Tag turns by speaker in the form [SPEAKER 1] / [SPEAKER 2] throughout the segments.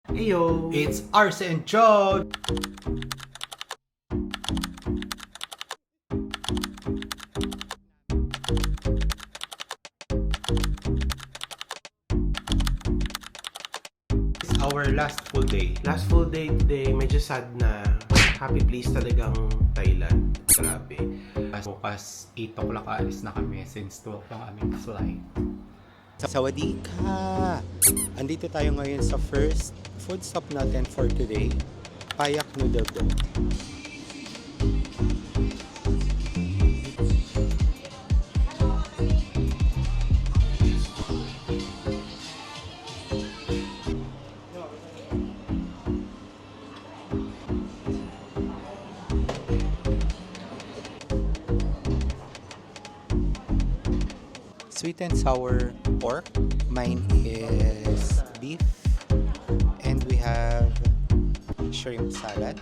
[SPEAKER 1] Heyo!
[SPEAKER 2] It's Arce and Chod! It's our last full day.
[SPEAKER 1] Last full day today, medyo sad na. Happy place talagang Thailand. Grabe.
[SPEAKER 2] Bukas 8 o'clock alis na kami since 12 ang aming flight.
[SPEAKER 3] Sawadee ka! Andito tayo ngayon sa first food stop natin for today, Payak Noodle Bowl. Sweet and sour pork. Mine is beef. And we have shrimp salad.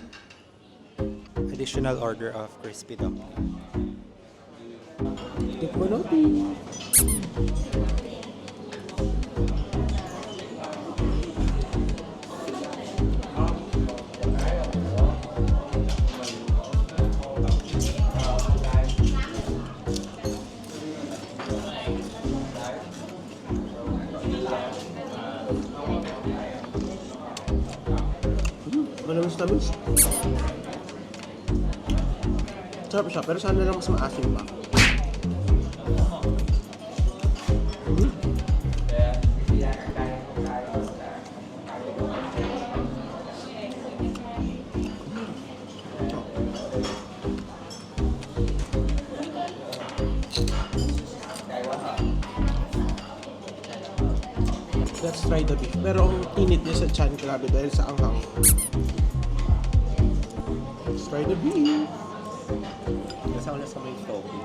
[SPEAKER 3] Additional order of crispy dumpling.
[SPEAKER 1] Tikman natin. Manamis-namis. Sarap siya, pero sana lang mas maasim pa. Let's try the beef. Pero ang init niya sa chan, grabe dahil sa anghang. Let's try the beef.
[SPEAKER 3] Kasi ako na sa may tofu.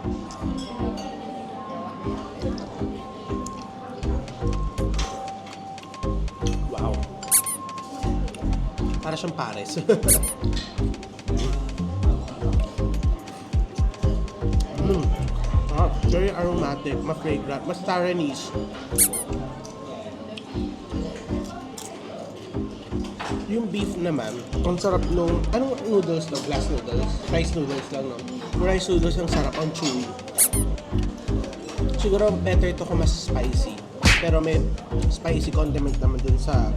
[SPEAKER 1] Wow. Para siyang pares. Very aromatic, ma-fragrant, mas Taiwanese. Yung beef naman, ang sarap nung, anong noodles to? Glass noodles? Rice noodles lang, no? Yung rice noodles ang sarap, ang chewy. Siguro better to kung mas spicy. Pero may spicy condiment naman dun sa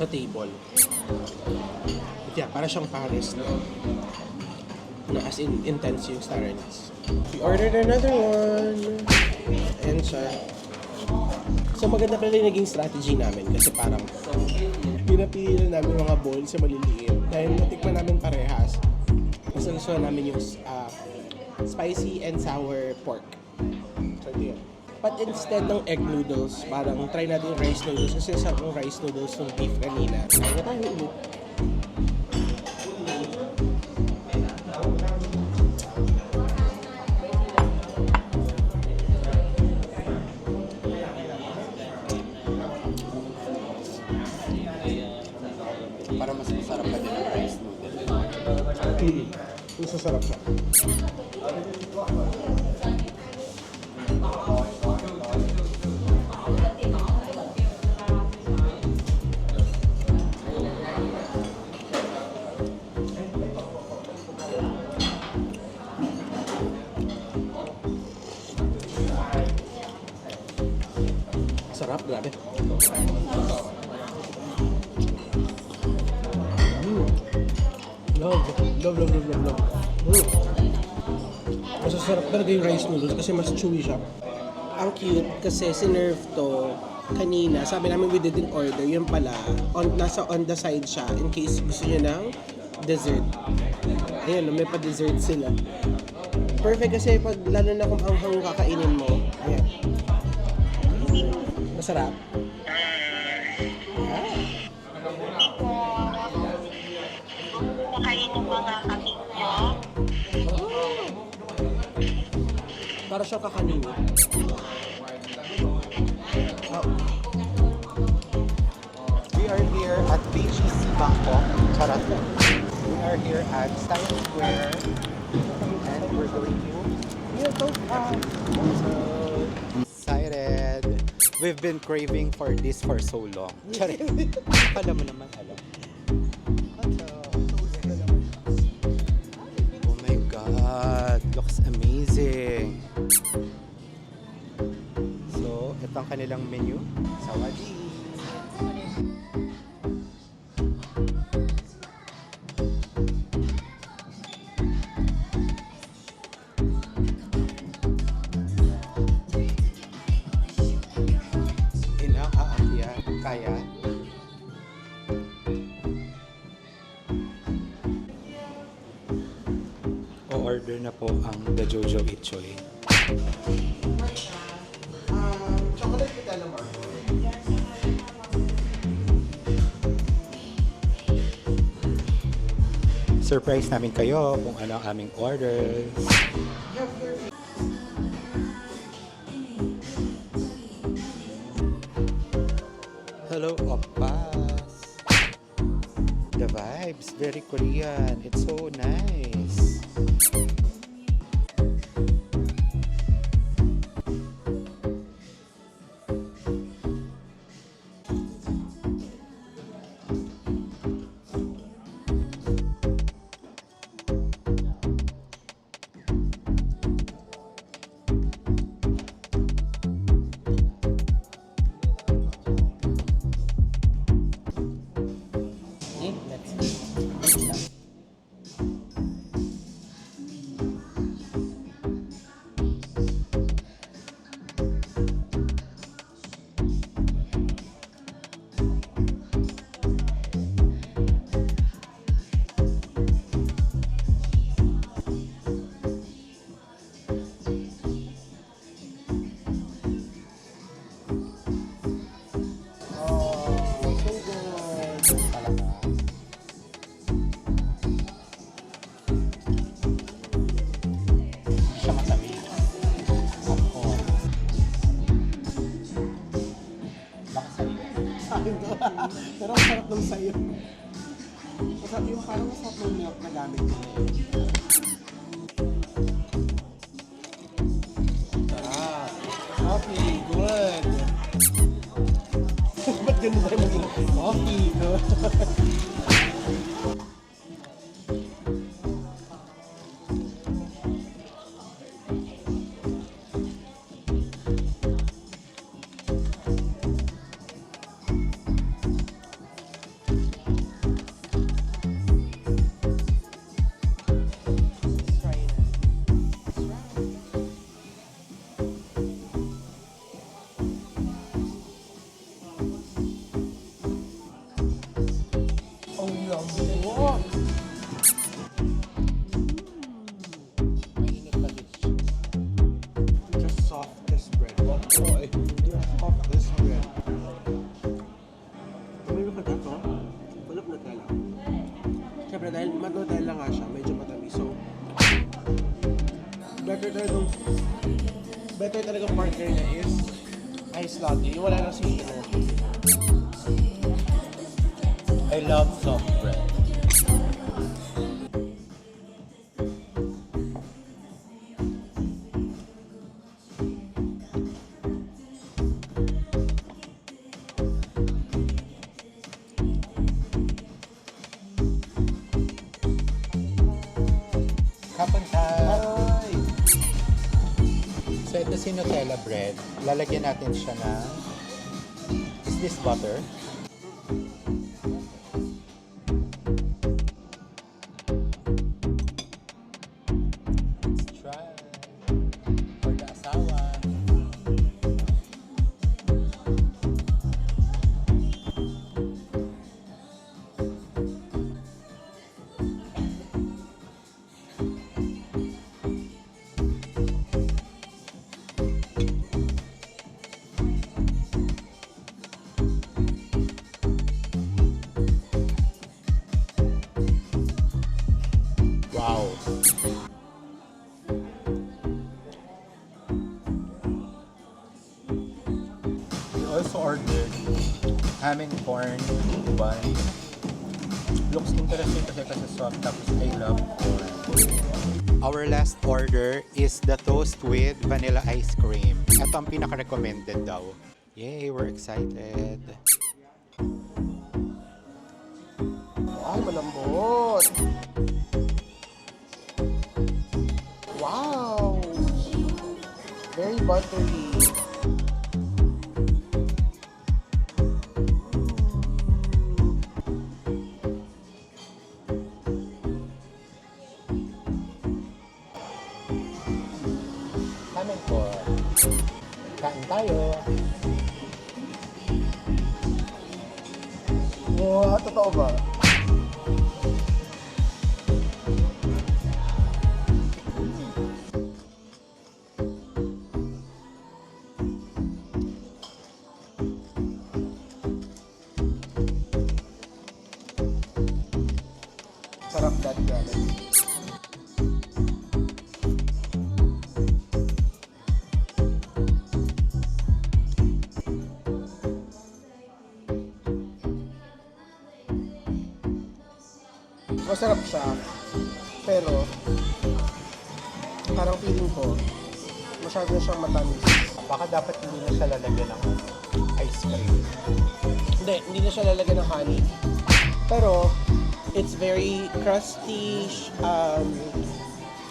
[SPEAKER 1] table. But yeah, para siyang pares na as in intense yung Taiwanese. We ordered another one. And siya. So maganda pala yung naging strategy namin kasi parang pinapili namin yung mga bowl sa maliliit. Dahil natikman namin parehas. Mas nagustuhan namin yung spicy and sour pork. So yun. But instead ng egg noodles, parang try natin yung rice noodles kasi sarap ng rice noodles ng beef kanina. Try na tayo ulit.
[SPEAKER 3] Para mas masarap pa din ang rice noodle.
[SPEAKER 1] Mas masarap siya. Sarap, grabe. Love. Masasarap talaga yung rice noodles kasi mas chewy siya. Ang cute kasi sinerve to kanina. Sabi namin we didn't order. Yun pala, nasa on the side siya in case gusto nyo ng dessert. Ayan, may pa-dessert sila. Perfect kasi pag lalo na kung anghang kakainin mo. Ayan. Masarap.
[SPEAKER 4] Kain ng mga kapit nyo.
[SPEAKER 1] Para siyang kakanini.
[SPEAKER 3] We are here at BGC Bangkok, Charat. We are here at Science Square and we're going to So excited! We've been craving for this for so long. Charit. Akala mo naman alam. Oh my God. Looks amazing. So, ito ang kanilang menu. Sawadi. Inang aakyat. Kaya. O-order na po ang The Jojo Itchoy.
[SPEAKER 1] Chocolate with calamar.
[SPEAKER 3] Surprise namin kayo kung ano ang aming orders. Hello, Oppas. The vibes, very Korean. It's so nice. Siya matamis. Ako. Baka sa'yo.
[SPEAKER 1] Pero ang sarap ng sayo. Masarap yung parang masarap ng milk na gamit mo. Sarap. Coffee, good. Ba't ganun tayo maging coffee, good? Oh, yummy. Wow.
[SPEAKER 3] Mainit pa din.
[SPEAKER 1] Just softest bread. Oh, boy. Softest bread. Tumili ka dito? Walang Nutella. Siyempre dahil Nutella nga siya, medyo matamis. So, better talagang partner niya is ice latte. Yung wala na sweetener.
[SPEAKER 3] I love soft bread. Kapunta! So ito si Nutella bread. Lalagyan natin siya ng... Is this butter? Let's try. For the asawa. Wow. We also ordered hamon corn bun. Looks interesting kasi soft tapos I love corn. Our last order is the toast with vanilla ice cream. Ito ang pinaka-recommended daw. Yay, we're excited.
[SPEAKER 1] Ay, malambot. Wow! Very buttery.
[SPEAKER 3] Kanin po. Kain tayo.
[SPEAKER 1] Wow, totoo ba? Sarap that galing. Masarap siya, pero parang feeling ko masyado na siyang matamis.
[SPEAKER 3] Baka dapat hindi na siya lalagyan ng ice cream.
[SPEAKER 1] Hindi na siya lalagyan ng honey. Pero it's very crusty,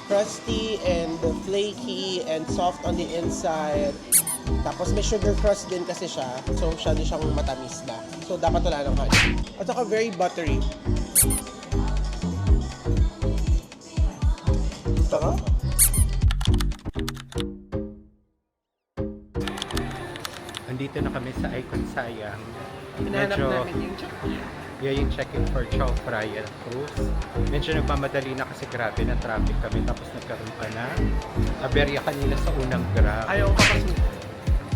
[SPEAKER 1] crusty and flaky and soft on the inside. Tapos may sugar crust din kasi siya, so masyado siyang matamis na. So dapat wala ng honey. At saka very buttery. Sarap.
[SPEAKER 3] Andito na kami sa Icon Sayang.
[SPEAKER 1] Hinahanap
[SPEAKER 3] Medyo,
[SPEAKER 1] namin yung check-in.
[SPEAKER 3] yung check-in for Chow Fry Cruise. Medyo nagmamadali na kasi grabe na traffic kami. Tapos nagkaroon pa na aberya kanina sa unang grab.
[SPEAKER 1] Ayaw pa kasi.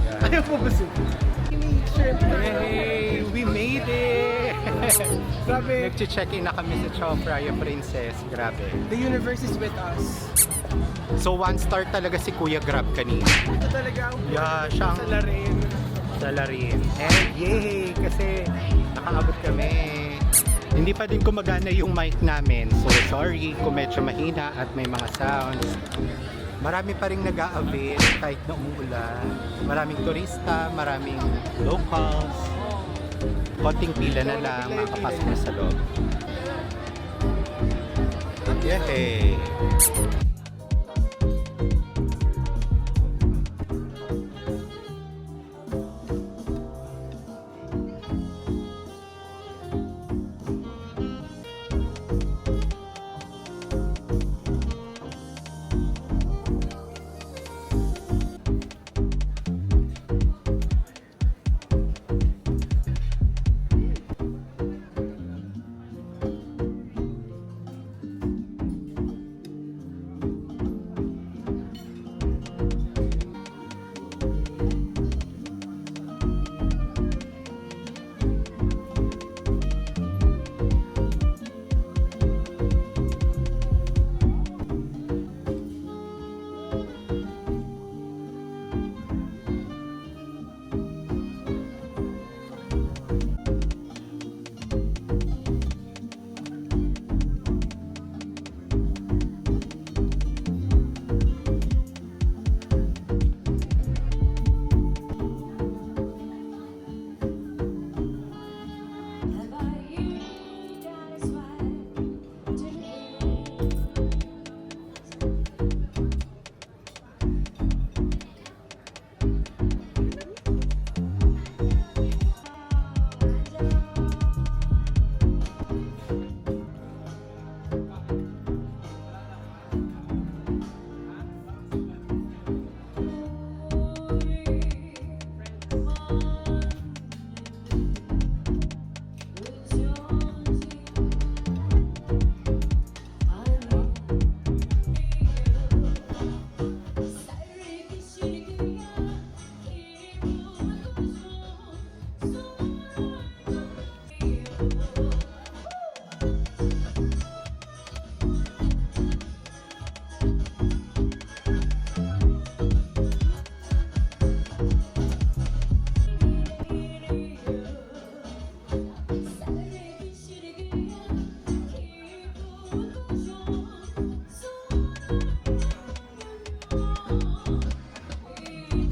[SPEAKER 3] Yan.
[SPEAKER 1] Ayaw po ba
[SPEAKER 3] Hey, we made it!
[SPEAKER 1] Grabe.
[SPEAKER 3] Nag-check-in na kami sa Chow Fry Princess. Grabe.
[SPEAKER 1] The universe is with us.
[SPEAKER 3] So, 1 star talaga si Kuya Grab kanina.
[SPEAKER 1] Ito talaga ang
[SPEAKER 3] Yeah, siyang
[SPEAKER 1] salarin.
[SPEAKER 3] salarin. And yay! Kasi nakaabot kami. Hindi pa din gumagana yung mic namin. So, sorry kung medyo mahina at may mga sounds. Marami pa rin nag-a-avail kahit na umuulan. Maraming turista, maraming locals. Konting pila na lang, makapasok na sa loob. Yay!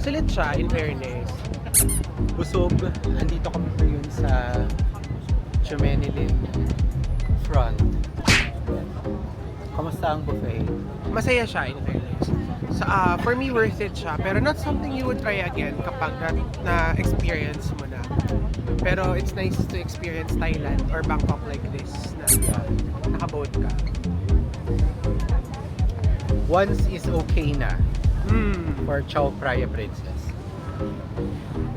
[SPEAKER 1] Sulit siya, in fairness.
[SPEAKER 3] busog. Andito kami ngayon sa Chumenilin front. Kamusta ang buffet?
[SPEAKER 1] Masaya siya, in fairness. So, for me, worth it siya. Pero not something you would try again kapag na-experience mo na. Pero it's nice to experience Thailand or Bangkok like this na nakaboat ka.
[SPEAKER 3] Once is okay na for Chao Phraya Princess.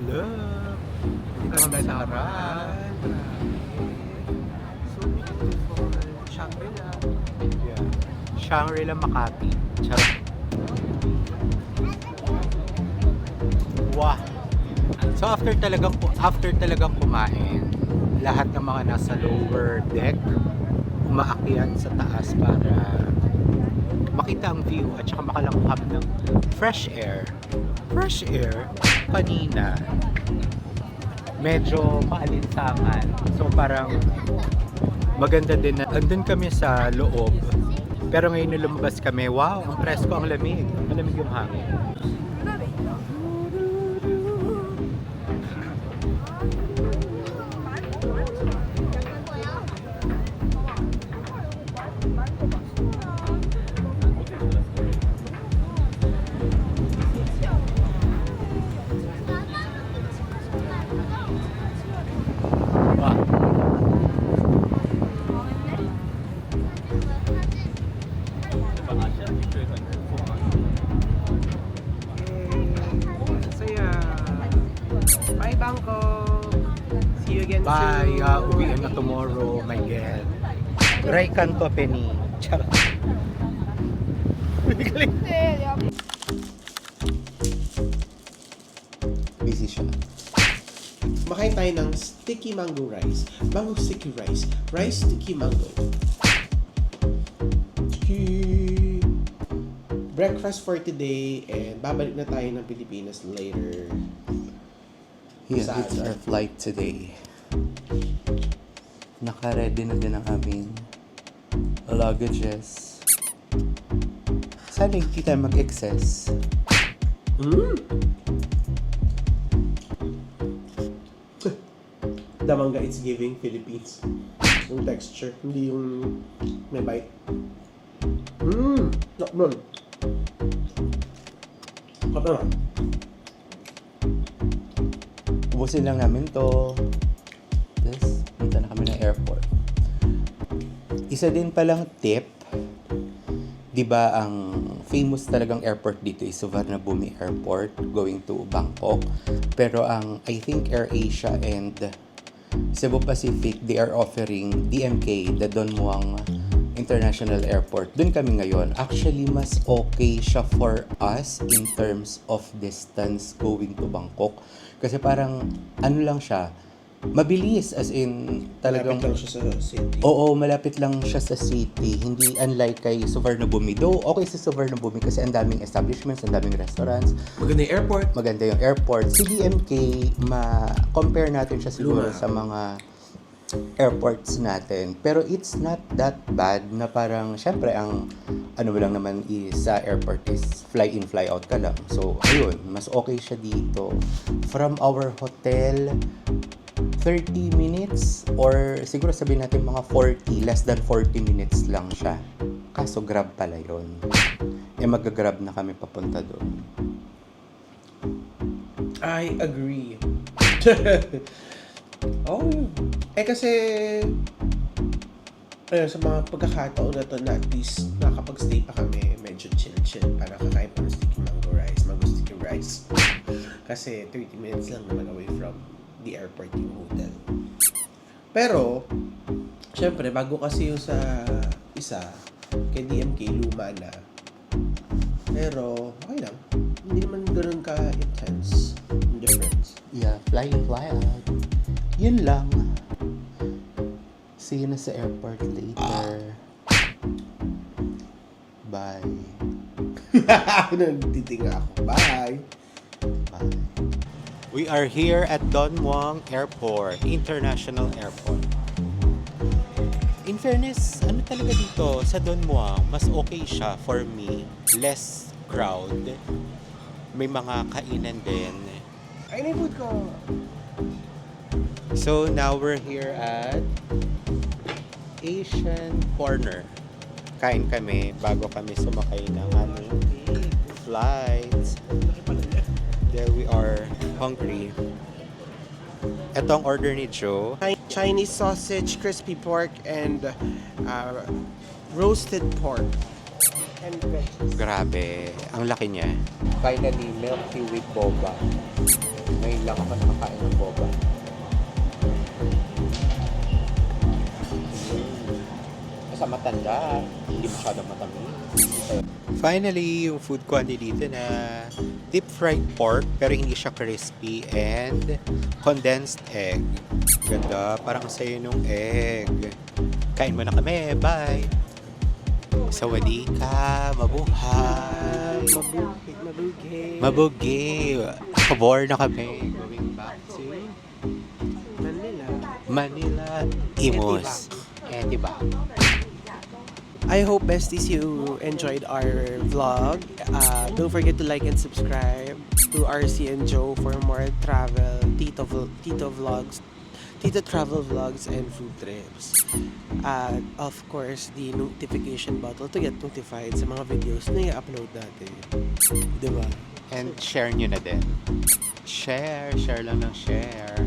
[SPEAKER 3] Look! Dito kami sa harap.
[SPEAKER 1] So beautiful. Shangri-La.
[SPEAKER 3] Yeah. Shangri-La Makati. Charot. Wow! So after talagang kumain, lahat ng mga nasa lower deck umaakyat sa taas para makita ang view at saka makalanghap ng fresh air. Fresh air kanina medyo maalinsangan. So parang maganda din na andun kami sa loob. Pero ngayon na lumabas kami, wow, ang presko, ang lamig. Malamig yung hangin.
[SPEAKER 1] Saya. Bye, Bangkok. See you again
[SPEAKER 3] Bye,
[SPEAKER 1] soon.
[SPEAKER 3] uwian na tomorrow, my God. Ray Canto Penny. Charot.
[SPEAKER 4] Busy siya.
[SPEAKER 1] Makain tayo ng sticky mango rice. Mango sticky rice. Rice sticky mango. Sticky. Breakfast for today and babalik na tayo ng Pilipinas later.
[SPEAKER 4] Yeah,
[SPEAKER 1] Sad.
[SPEAKER 4] it's our flight today. Naka-ready na din ang aming luggages. Sana hindi tayo mag-excess.
[SPEAKER 1] Damangga, it's giving Philippines. Yung texture, hindi yung may bite. Nakman. Kapag
[SPEAKER 4] Ubusin lang namin to. Tapos, punta na kami ng airport. Isa din palang tip, di ba ang famous talagang airport dito is Suvarnabhumi Airport going to Bangkok. Pero ang, I think, AirAsia and Cebu Pacific, they are offering DMK, the Don Muang International Airport. Doon kami ngayon. Actually, mas okay siya for us in terms of distance going to Bangkok. Kasi parang, ano lang siya, mabilis as in talagang...
[SPEAKER 1] malapit lang siya sa city.
[SPEAKER 4] Oo, malapit lang siya sa city. Hindi unlike kay Suvarnabhumi. Though, okay sa Suvarnabhumi kasi ang daming establishments, ang daming restaurants.
[SPEAKER 1] Maganda yung airport.
[SPEAKER 4] Maganda yung airport. Si DMK, ma-compare natin siya siguro
[SPEAKER 1] Luma.
[SPEAKER 4] sa mga airports natin. Pero it's not that bad na parang, syempre, ang ano lang naman is sa airport is fly in, fly out ka lang. So, ayun, mas okay siya dito. From our hotel, 30 minutes or siguro sabihin natin mga 40, less than 40 minutes lang siya. Kaso grab pala yun. Mag-grab na kami papunta doon.
[SPEAKER 1] I agree. Oh. Kasi sa mga pagkakataon na to na at least nakapag-stay pa kami, medyo chill para kakain pa ng sticky mango sticky rice. Kasi 30 minutes lang naman away from the airport yung hotel. Pero, syempre, bago kasi yung sa isa, kay DMK, luma na. Pero, okay lang. Hindi naman ganun ka-intense yung difference.
[SPEAKER 4] Yeah, fly in, fly out. Yun lang. See you na sa airport later. Bye.
[SPEAKER 1] Nagtitinga ako. Bye!
[SPEAKER 4] Bye.
[SPEAKER 3] We are here at Don Muang Airport, International Airport. In fairness, ano talaga dito sa Don Muang, mas okay siya for me. Less crowd. May mga kainan din.
[SPEAKER 1] Ay, na yung food ko!
[SPEAKER 4] So now we're here at Asian Corner. Kain kami bago kami sumakay ng aming flights. There we are, hungry. Ito ang order ni Joe.
[SPEAKER 1] Chinese sausage, crispy pork, and roasted pork. And veggies.
[SPEAKER 4] Grabe, ang laki niya. Finally, milk tea with boba. Ngayon lang ako nakakain ng boba. Sa matanda, hindi masyadong matamis. Finally, yung food ko andi dito na deep fried pork pero hindi siya crispy and condensed egg. Ganda, parang sayo nung egg. Kain mo na kami, bye! Sawadee mabuhay!
[SPEAKER 1] Mabuhay.
[SPEAKER 4] Mabugi! Nakabore na kami. Going back to Manila. Imus. Eh, diba?
[SPEAKER 1] I hope, besties, you enjoyed our vlog. Don't forget to like and subscribe to RC and Joe for more travel, Tito vlogs, Tito travel vlogs, and food trips. Of course, the notification button to get notified sa mga videos na i-upload natin. Diba?
[SPEAKER 4] And share nyo na din. Share lang ng share.